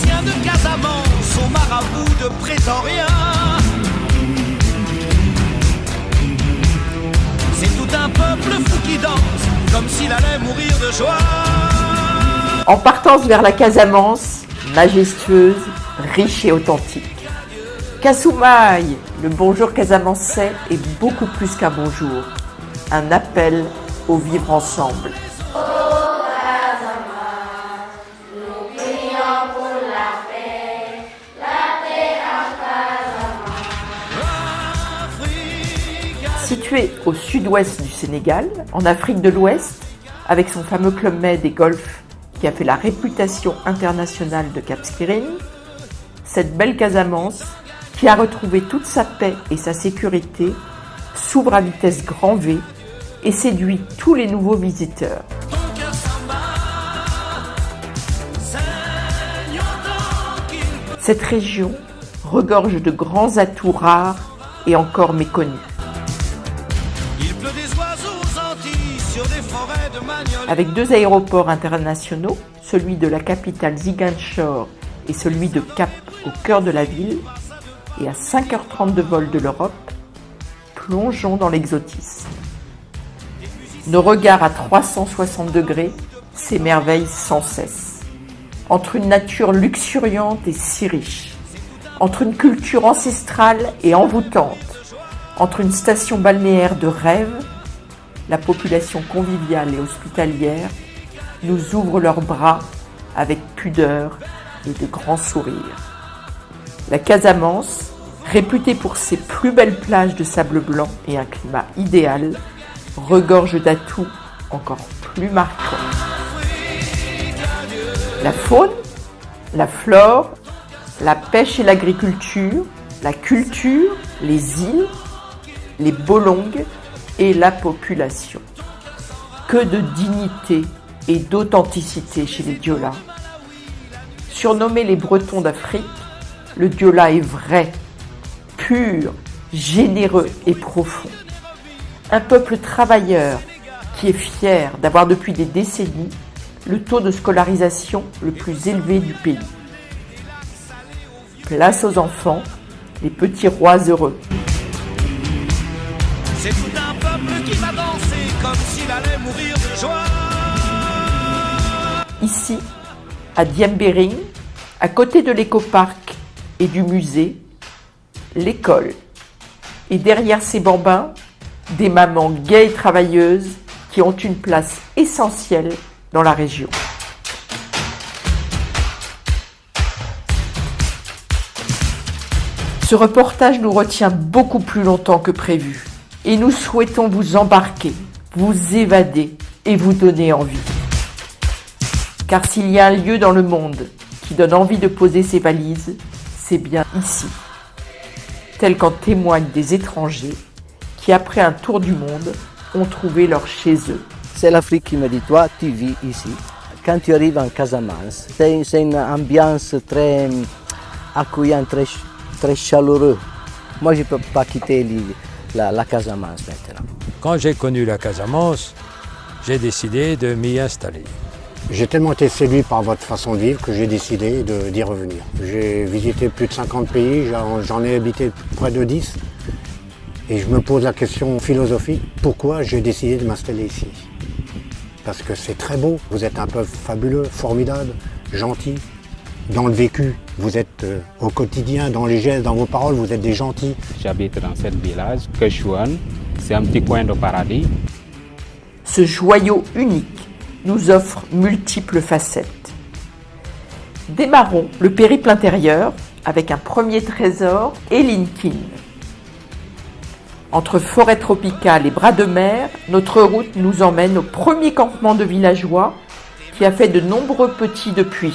anciens de Casamance aux marabouts de Prétorien. C'est tout un peuple fou qui danse, comme s'il allait mourir de joie. En partance vers la Casamance, majestueuse, riche et authentique. Kasumai, le bonjour casamançais est beaucoup plus qu'un bonjour, un appel au vivre ensemble. Situé au sud-ouest du Sénégal, en Afrique de l'Ouest, avec son fameux Club Med et Golf qui a fait la réputation internationale de Cap Skirring, cette belle Casamance, qui a retrouvé toute sa paix et sa sécurité, s'ouvre à vitesse grand V et séduit tous les nouveaux visiteurs. Cette région regorge de grands atouts rares et encore méconnus. Avec 2 aéroports internationaux, celui de la capitale Ziguinchor et celui de Cap au cœur de la ville, et à 5h30 de vol de l'Europe, plongeons dans l'exotisme. Nos regards à 360 degrés s'émerveillent sans cesse. Entre une nature luxuriante et si riche, entre une culture ancestrale et envoûtante, entre une station balnéaire de rêve, la population conviviale et hospitalière nous ouvre leurs bras avec pudeur et de grands sourires. La Casamance, réputée pour ses plus belles plages de sable blanc et un climat idéal, regorge d'atouts encore plus marquants. La faune, la flore, la pêche et l'agriculture, la culture, les îles, les bolongues et la population. Que de dignité et d'authenticité chez les Diola. Surnommés les Bretons d'Afrique, le Diola est vrai, pur, généreux et profond. Un peuple travailleur qui est fier d'avoir depuis des décennies le taux de scolarisation le plus élevé du pays. Place aux enfants, les petits rois heureux. C'est tout un peuple qui va danser comme s'il allait mourir de joie. Ici, à Diembéring, à côté de l'écoparc et du musée, l'école. Et derrière ces bambins, des mamans gaies et travailleuses qui ont une place essentielle dans la région. Ce reportage nous retient beaucoup plus longtemps que prévu et nous souhaitons vous embarquer, vous évader et vous donner envie. Car s'il y a un lieu dans le monde qui donne envie de poser ses valises, c'est bien ici. Tel qu'en témoignent des étrangers qui, après un tour du monde, ont trouvé leur chez eux. C'est l'Afrique qui me dit, toi, tu vis ici. Quand tu arrives en Casamance, c'est une ambiance très accueillante, très chaleureuse. Moi, je ne peux pas quitter la Casamance maintenant. Quand j'ai connu la Casamance, j'ai décidé de m'y installer. J'ai tellement été séduit par votre façon de vivre que j'ai décidé d'y revenir. J'ai visité plus de 50 pays, j'en ai habité près de 10. Et je me pose la question philosophique, pourquoi j'ai décidé de m'installer ici? Parce que c'est très beau, vous êtes un peuple fabuleux, formidable, gentil. Dans le vécu, vous êtes au quotidien, dans les gestes, dans vos paroles, vous êtes des gentils. J'habite dans ce village, Kechouane, c'est un petit coin de paradis. Ce joyau unique nous offre multiples facettes. Démarrons le périple intérieur avec un premier trésor, Elinkine. Entre forêt tropicale et bras de mer, notre route nous emmène au premier campement de villageois qui a fait de nombreux petits depuis.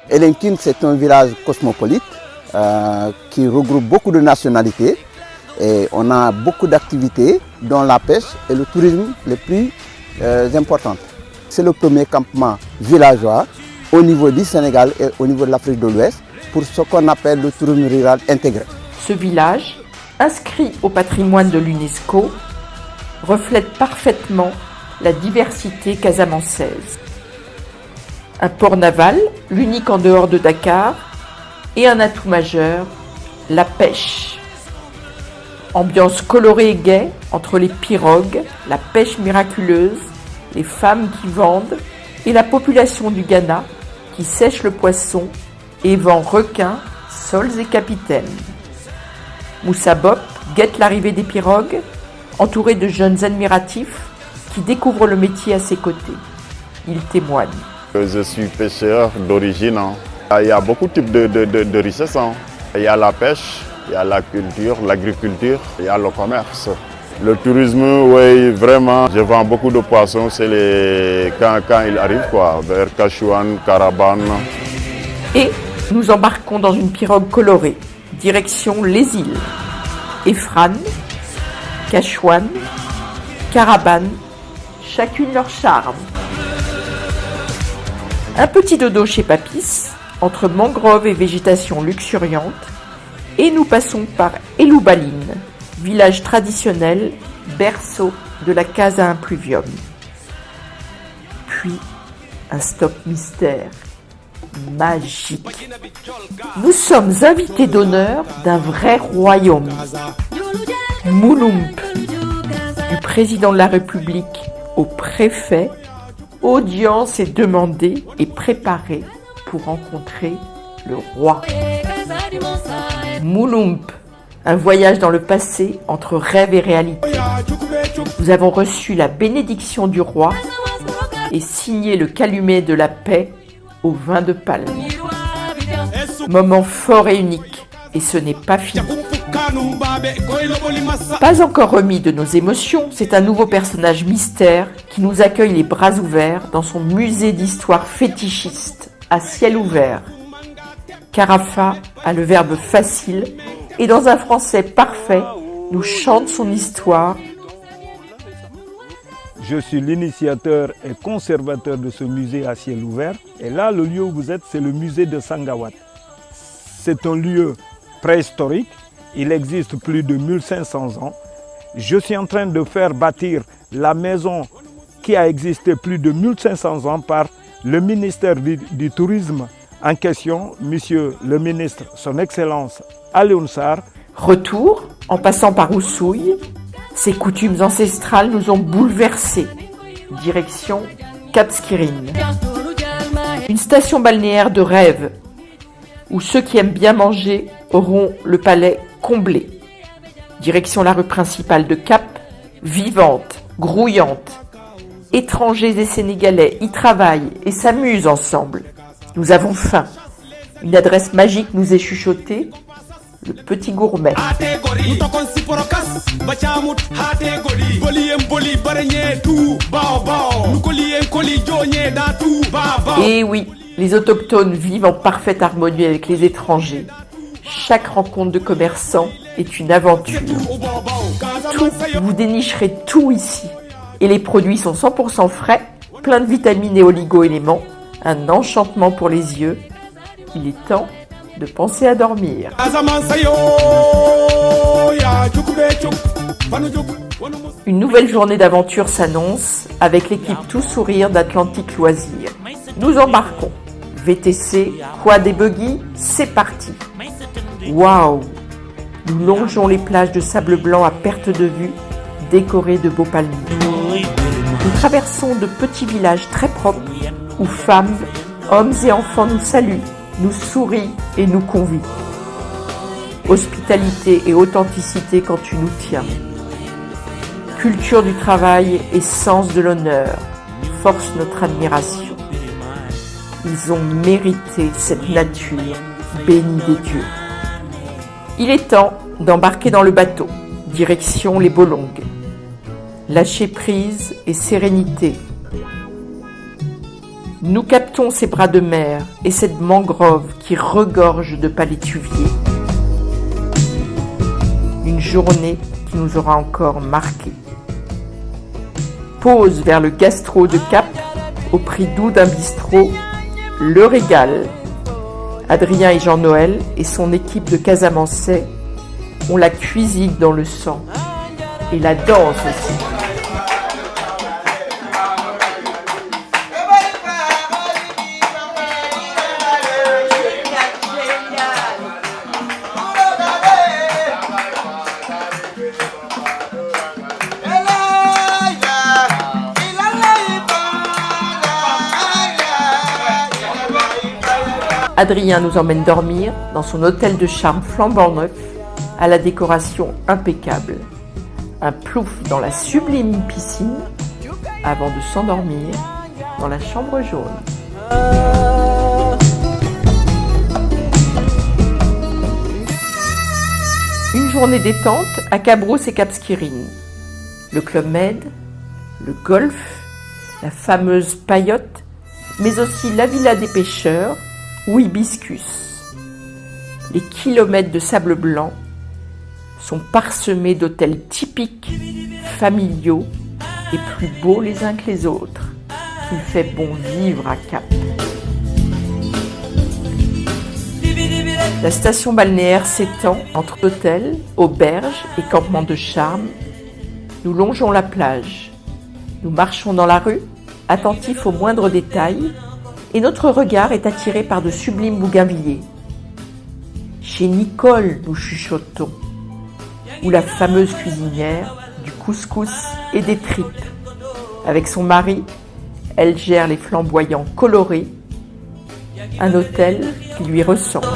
Elinkine, c'est un village cosmopolite qui regroupe beaucoup de nationalités et on a beaucoup d'activités dont la pêche et le tourisme les plus importantes. C'est le premier campement villageois au niveau du Sénégal et au niveau de l'Afrique de l'Ouest pour ce qu'on appelle le tourisme rural intégré. Ce village, inscrit au patrimoine de l'UNESCO, reflète parfaitement la diversité casamançaise. Un port naval l'unique en dehors de Dakar, et un atout majeur, la pêche. Ambiance colorée et gaie entre les pirogues, la pêche miraculeuse, les femmes qui vendent et la population du Ghana qui sèche le poisson et vend requins, sols et capitaines. Moussa Bop guette l'arrivée des pirogues, entouré de jeunes admiratifs qui découvrent le métier à ses côtés. Il témoigne. Je suis pêcheur d'origine. Il y a beaucoup de types de richesses. Il y a la pêche, il y a la culture, l'agriculture, il y a le commerce. Le tourisme, oui, vraiment, je vends beaucoup de poissons, c'est quand ils arrivent, vers Kachouan, Caraban. Et nous embarquons dans une pirogue colorée, direction les îles. Efran, Kachouan, Caraban, chacune leur charme. Un petit dodo chez Papis, entre mangroves et végétation luxuriante, et nous passons par Eloubaline, village traditionnel, berceau de la Casa Impluvium. Puis, un stop mystère, magique. Nous sommes invités d'honneur d'un vrai royaume. Mouloump, du président de la République au préfet, audience est demandée et préparée pour rencontrer le roi. Mouloump, un voyage dans le passé entre rêve et réalité. Nous avons reçu la bénédiction du roi et signé le calumet de la paix au vin de palme. Moment fort et unique, et ce n'est pas fini. Pas encore remis de nos émotions, c'est un nouveau personnage mystère qui nous accueille les bras ouverts dans son musée d'histoire fétichiste à ciel ouvert. Carafa a le verbe facile et dans un français parfait, nous chante son histoire. Je suis l'initiateur et conservateur de ce musée à ciel ouvert. Et là, le lieu où vous êtes, c'est le musée de Sangawat. C'est un lieu préhistorique. Il existe plus de 1500 ans. Je suis en train de faire bâtir la maison qui a existé plus de 1500 ans par le ministère du Tourisme en question, monsieur le ministre, son Excellence Alioune Sarr. Retour, en passant par Oussouye, ces coutumes ancestrales nous ont bouleversés. Direction Cap Skirring. Une station balnéaire de rêve, où ceux qui aiment bien manger auront le palais comblé. Direction la rue principale de Cap, vivante, grouillante. Étrangers et Sénégalais y travaillent et s'amusent ensemble. Nous avons faim. Une adresse magique nous est chuchotée, le Petit Gourmet. Et oui, les autochtones vivent en parfaite harmonie avec les étrangers. Chaque rencontre de commerçants est une aventure. Tout, vous dénicherez tout ici. Et les produits sont 100% frais, plein de vitamines et oligo-éléments, un enchantement pour les yeux. Il est temps de penser à dormir. Une nouvelle journée d'aventure s'annonce avec l'équipe Tout Sourire d'Atlantique Loisirs. Nous embarquons. VTC, quad et buggy, c'est parti. Waouh! Nous longeons les plages de sable blanc à perte de vue, décorées de beaux palmiers. Nous traversons de petits villages très propres où femmes, hommes et enfants nous saluent, nous sourient et nous convient. Hospitalité et authenticité quand tu nous tiens. Culture du travail et sens de l'honneur forcent notre admiration. Ils ont mérité cette nature bénie des dieux. Il est temps d'embarquer dans le bateau, direction les Bolongues. Lâcher prise et sérénité. Nous captons ces bras de mer et cette mangrove qui regorge de palétuviers. Une journée qui nous aura encore marqués. Pause vers le gastro de Cap, au prix doux d'un bistrot, Le Régal. Adrien et Jean-Noël et son équipe de Casamançais ont la cuisine dans le sang et la danse aussi. Adrien nous emmène dormir dans son hôtel de charme flambant neuf, à la décoration impeccable. Un plouf dans la sublime piscine, avant de s'endormir dans la chambre jaune. Une journée détente à Cabrousse et Cap Skirring. Le Club Med, le golf, la fameuse paillote, mais aussi la Villa des pêcheurs ou Hibiscus. Les kilomètres de sable blanc sont parsemés d'hôtels typiques, familiaux et plus beaux les uns que les autres, qu'il fait bon vivre à Cap. La station balnéaire s'étend entre hôtels, auberges et campements de charme. Nous longeons la plage. Nous marchons dans la rue, attentifs aux moindres détails, et notre regard est attiré par de sublimes bougainvilliers. Chez Nicole, nous chuchotons, ou la fameuse cuisinière du couscous et des tripes. Avec son mari, elle gère les flamboyants colorés, un hôtel qui lui ressemble.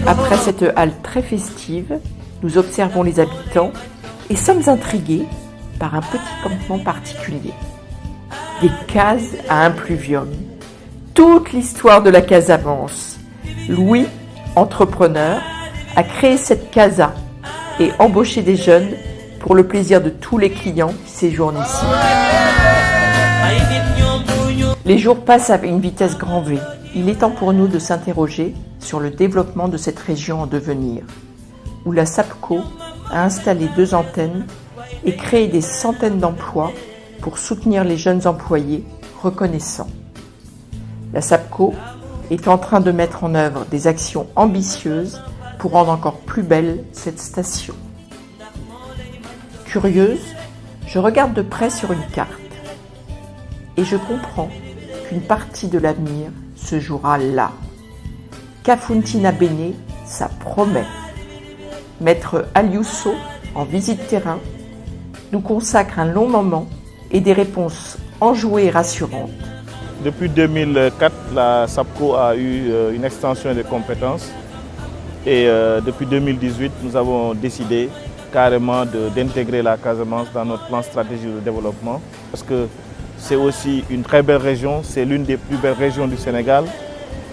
Après cette halle très festive, nous observons les habitants et sommes intrigués par un petit campement particulier. Des cases à un pluvium. Toute l'histoire de la Casamance. Louis, entrepreneur, a créé cette casa et embauché des jeunes pour le plaisir de tous les clients qui séjournent ici. Les jours passent à une vitesse grand V. Il est temps pour nous de s'interroger sur le développement de cette région en devenir, où la SAPCO a installé 2 antennes et créé des centaines d'emplois pour soutenir les jeunes employés reconnaissants. La SAPCO est en train de mettre en œuvre des actions ambitieuses pour rendre encore plus belle cette station. Curieuse, je regarde de près sur une carte et je comprends qu'une partie de l'avenir se jouera là. Kafountine Béné, ça promet. Maître Aliousso, en visite terrain, nous consacre un long moment et des réponses enjouées et rassurantes. Depuis 2004, la SAPCO a eu une extension des compétences et depuis 2018, nous avons décidé carrément d'intégrer la Casamance dans notre plan stratégique de développement parce que c'est aussi une très belle région, c'est l'une des plus belles régions du Sénégal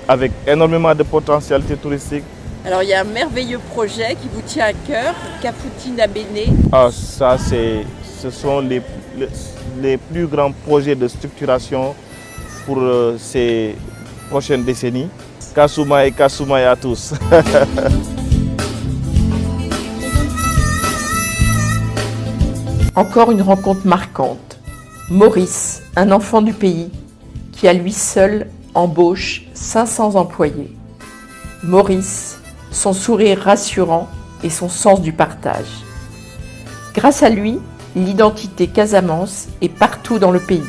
avec énormément de potentialités touristiques. Alors il y a un merveilleux projet qui vous tient à cœur, Kafountine Béné. Ça, ce sont les plus grands projets de structuration pour ces prochaines décennies. Kassouma et à tous. Encore une rencontre marquante. Maurice, un enfant du pays, qui à lui seul embauche 500 employés. Maurice, son sourire rassurant et son sens du partage. Grâce à lui, l'identité Casamance est partout dans le pays.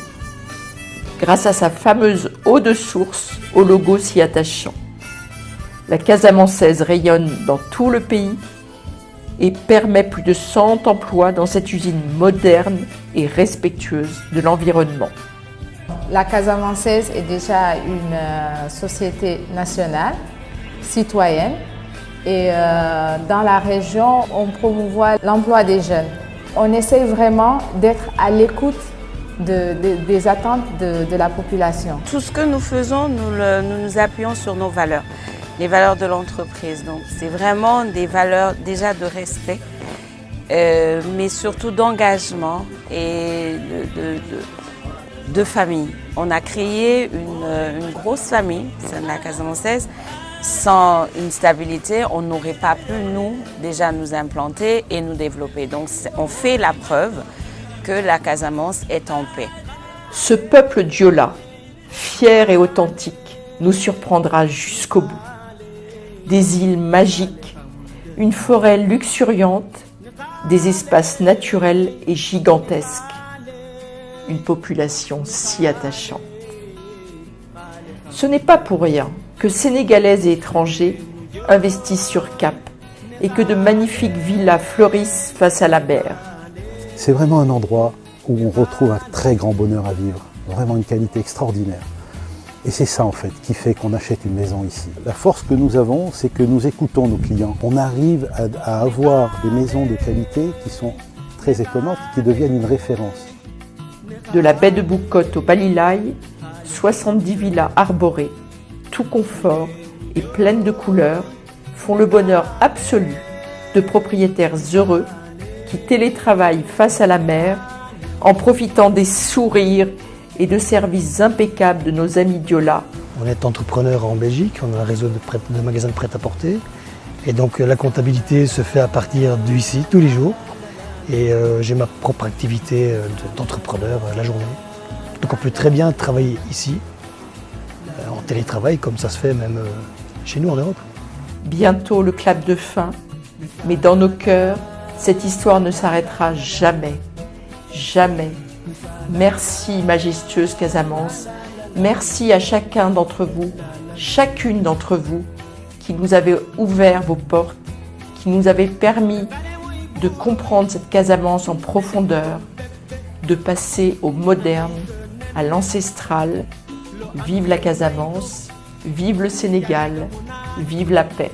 Grâce à sa fameuse eau de source au logo si attachant. La Casamançaise rayonne dans tout le pays et permet plus de 100 emplois dans cette usine moderne et respectueuse de l'environnement. La Casamançaise est déjà une société nationale, citoyenne, et dans la région, on promouvoit l'emploi des jeunes. On essaie vraiment d'être à l'écoute des attentes de la population. Tout ce que nous faisons, nous nous appuyons sur nos valeurs, les valeurs de l'entreprise. Donc c'est vraiment des valeurs déjà de respect, mais surtout d'engagement et de famille. On a créé une grosse famille, c'est la Casamançaise. Sans une stabilité, on n'aurait pas pu déjà nous implanter et nous développer. Donc on fait la preuve que la Casamance est en paix. Ce peuple Diola, fier et authentique, nous surprendra jusqu'au bout. Des îles magiques, une forêt luxuriante, des espaces naturels et gigantesques, une population si attachante. Ce n'est pas pour rien que Sénégalais et étrangers investissent sur Cap et que de magnifiques villas fleurissent face à la mer. C'est vraiment un endroit où on retrouve un très grand bonheur à vivre, vraiment une qualité extraordinaire. Et c'est ça en fait qui fait qu'on achète une maison ici. La force que nous avons, c'est que nous écoutons nos clients. On arrive à avoir des maisons de qualité qui sont très étonnantes, qui deviennent une référence. De la baie de Boucotte au Balilaï, 70 villas arborées, tout confort et pleines de couleurs, font le bonheur absolu de propriétaires heureux qui télétravaillent face à la mer en profitant des sourires et de services impeccables de nos amis Diola. On est entrepreneur en Belgique, on a un réseau de magasins de prêt-à-porter. Et donc la comptabilité se fait à partir d'ici, tous les jours. Et j'ai ma propre activité d'entrepreneur la journée. Donc on peut très bien travailler ici, en télétravail, comme ça se fait même chez nous en Europe. Bientôt le clap de fin, mais dans nos cœurs, cette histoire ne s'arrêtera jamais. Jamais. Merci majestueuse Casamance, merci à chacun d'entre vous, chacune d'entre vous, qui nous avez ouvert vos portes, qui nous avez permis de comprendre cette Casamance en profondeur, de passer au moderne, à l'ancestral. Vive la Casamance, vive le Sénégal, vive la paix.